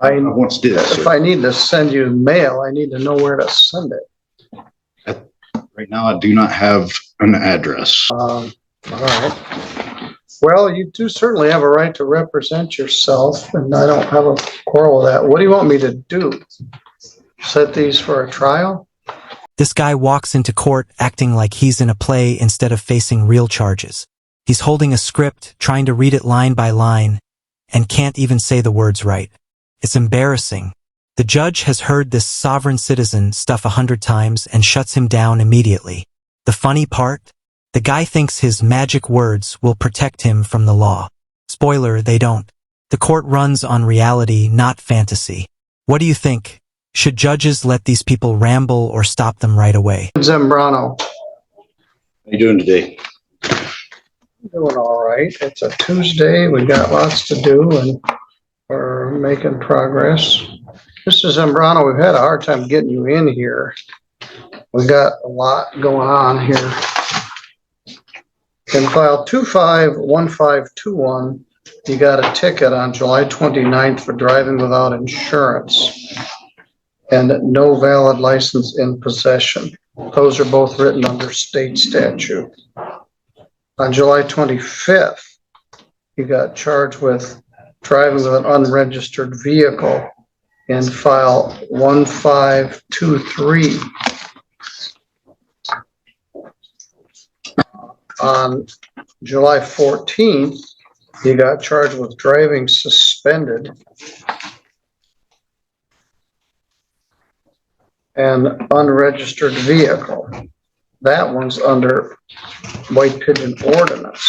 I want to do that, sir. If I need to send you mail, I need to know where to send it. Right now, I do not have an address. All right. Well, you do certainly have a right to represent yourself, and I don't have a quarrel with that. What do you want me to do? Set these for a trial? This guy walks into court acting like he's in a play instead of facing real charges. He's holding a script, trying to read it line by line, and can't even say the words right. It's embarrassing. The judge has heard this sovereign citizen stuff 100 times and shuts him down immediately. The funny part? The guy thinks his magic words will protect him from the law. Spoiler, they don't. The court runs on reality, not fantasy. What do you think? Should judges let these people ramble or stop them right away? Zambrano. How you doing today? Doing all right. It's a Tuesday. We got lots to do, and we're making progress. Mr. Zambrano, we've had a hard time getting you in here. We got a lot going on here. In file 251521, you got a ticket on July 29th for driving without insurance and no valid license in possession. Those are both written under state statute. On July 25th, you got charged with driving with an unregistered vehicle in file 1523. On July 14th, you got charged with driving suspended and unregistered vehicle. That one's under White Pigeon ordinance.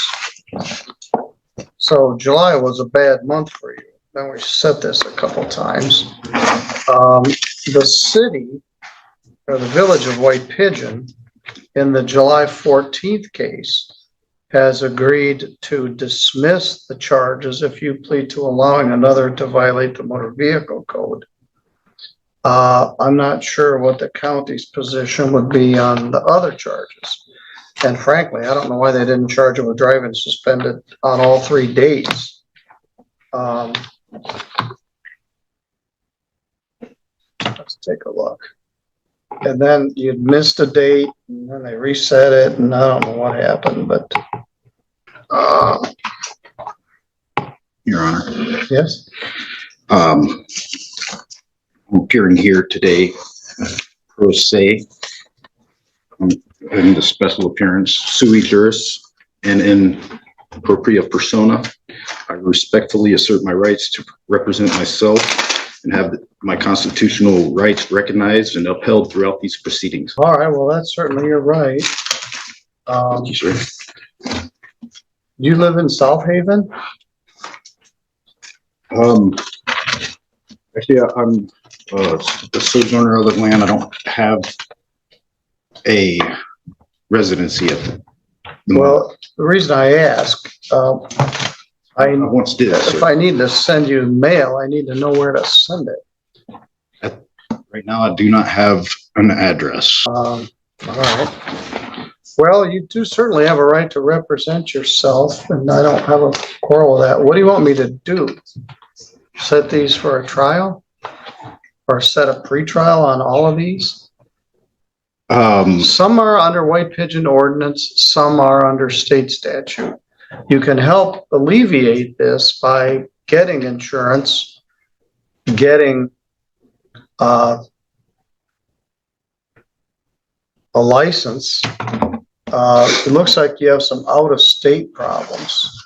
So July was a bad month for you. Then we set this a couple times. The city or the village of White Pigeon in the July 14th case has agreed to dismiss the charges if you plead to allowing another to violate the motor vehicle code. I'm not sure what the county's position would be on the other charges. And frankly, I don't know why they didn't charge him with driving suspended on all 3 days. Let's take a look. And then you missed a date, and then they reset it, and I don't know what happened, but Your Honor. yes. I'm appearing here today, pro se, in the special appearance sui juris and in propria persona. I respectfully assert my rights to represent myself and have my constitutional rights recognized and upheld throughout these proceedings. All right, well, that's certainly your right. Thank you, sir. You live in South Haven? Actually, I'm the sojourner of the land. I don't have a residency at the Well, the reason I ask, I want to do that, if sir. I need to send you mail, I need to know where to send it. Right now, I do not have an address. All right. Well, you do certainly have a right to represent yourself, and I don't have a quarrel with that. What do you want me to do? Set these for a trial? Or set a pretrial on all of these? Some are under White Pigeon ordinance, some are under state statute. You can help alleviate this by getting insurance, getting a license. It looks like you have some out-of-state problems.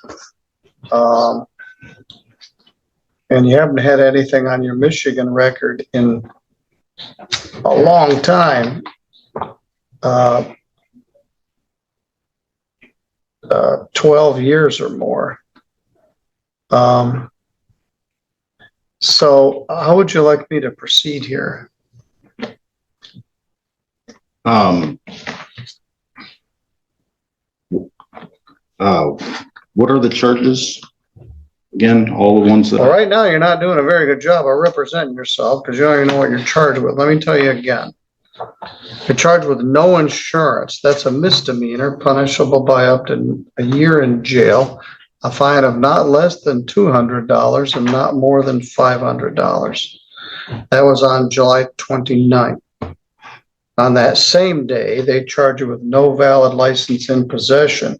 And you haven't had anything on your Michigan record in a long time. 12 years or more. So how would you like me to proceed here? What are the charges? Again, all the ones that. Well, right now, you're not doing a very good job of representing yourself because you don't even know what you're charged with. Let me tell you again. You're charged with no insurance. That's a misdemeanor, punishable by up to a year in jail. a fine of not less than $200 and not more than $500. That was on July 29th. On that same day, they charge you with no valid license in possession,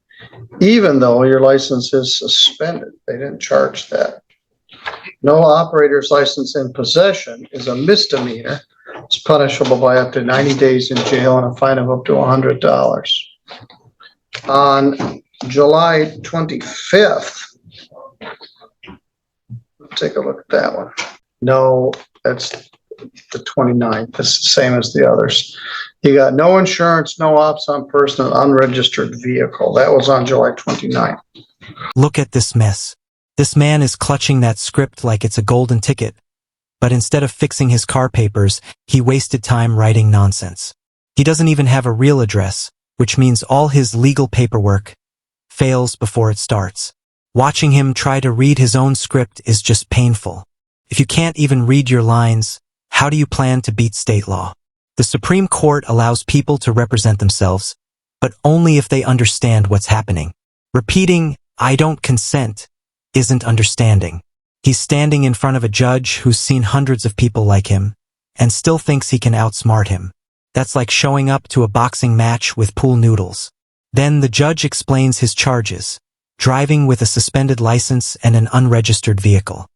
even though your license is suspended. They didn't charge that. No operator's license in possession is a misdemeanor. It's punishable by up to 90 days in jail and a fine of up to $100. On July 25th, take a look at that one. No, that's the 29th. It's the same as the others. You got no insurance, no ops on person, unregistered vehicle. That was on July 29th. Look at this mess. This man is clutching that script like it's a golden ticket. But instead of fixing his car papers, he wasted time writing nonsense. He doesn't even have a real address, which means all his legal paperwork fails before it starts. Watching him try to read his own script is just painful. If you can't even read your lines, how do you plan to beat state law? The Supreme Court allows people to represent themselves, but only if they understand what's happening. Repeating, "I don't consent," isn't understanding. He's standing in front of a judge who's seen hundreds of people like him and still thinks he can outsmart him. That's like showing up to a boxing match with pool noodles. Then the judge explains his charges: driving with a suspended license and an unregistered vehicle.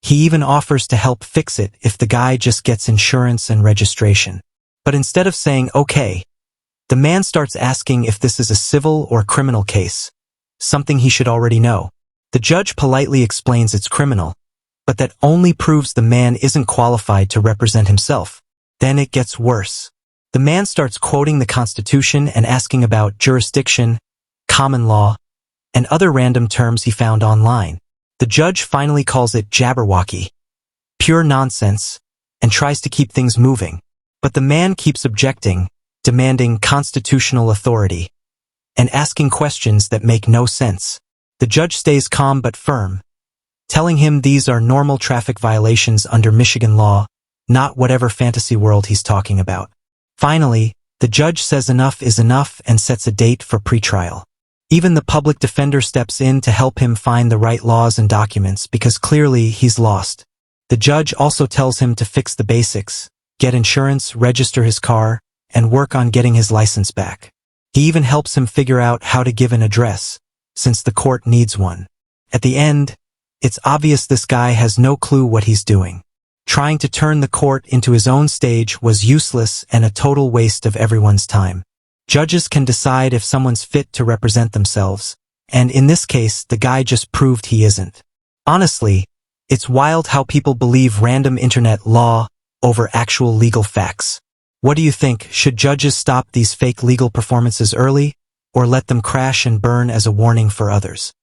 He even offers to help fix it if the guy just gets insurance and registration. But instead of saying, okay, the man starts asking if this is a civil or criminal case, something he should already know. The judge politely explains it's criminal, but that only proves the man isn't qualified to represent himself. Then it gets worse. The man starts quoting the Constitution and asking about jurisdiction, common law, and other random terms he found online. The judge finally calls it jabberwocky, pure nonsense, and tries to keep things moving. But the man keeps objecting, demanding constitutional authority, and asking questions that make no sense. The judge stays calm but firm, telling him these are normal traffic violations under Michigan law, not whatever fantasy world he's talking about. Finally, the judge says enough is enough and sets a date for pretrial. Even the public defender steps in to help him find the right laws and documents because clearly he's lost. The judge also tells him to fix the basics, get insurance, register his car, and work on getting his license back. He even helps him figure out how to give an address, since the court needs one. At the end, it's obvious this guy has no clue what he's doing. Trying to turn the court into his own stage was useless and a total waste of everyone's time. Judges can decide if someone's fit to represent themselves, and in this case, the guy just proved he isn't. Honestly, it's wild how people believe random internet law over actual legal facts. What do you think? Should judges stop these fake legal performances early, or let them crash and burn as a warning for others?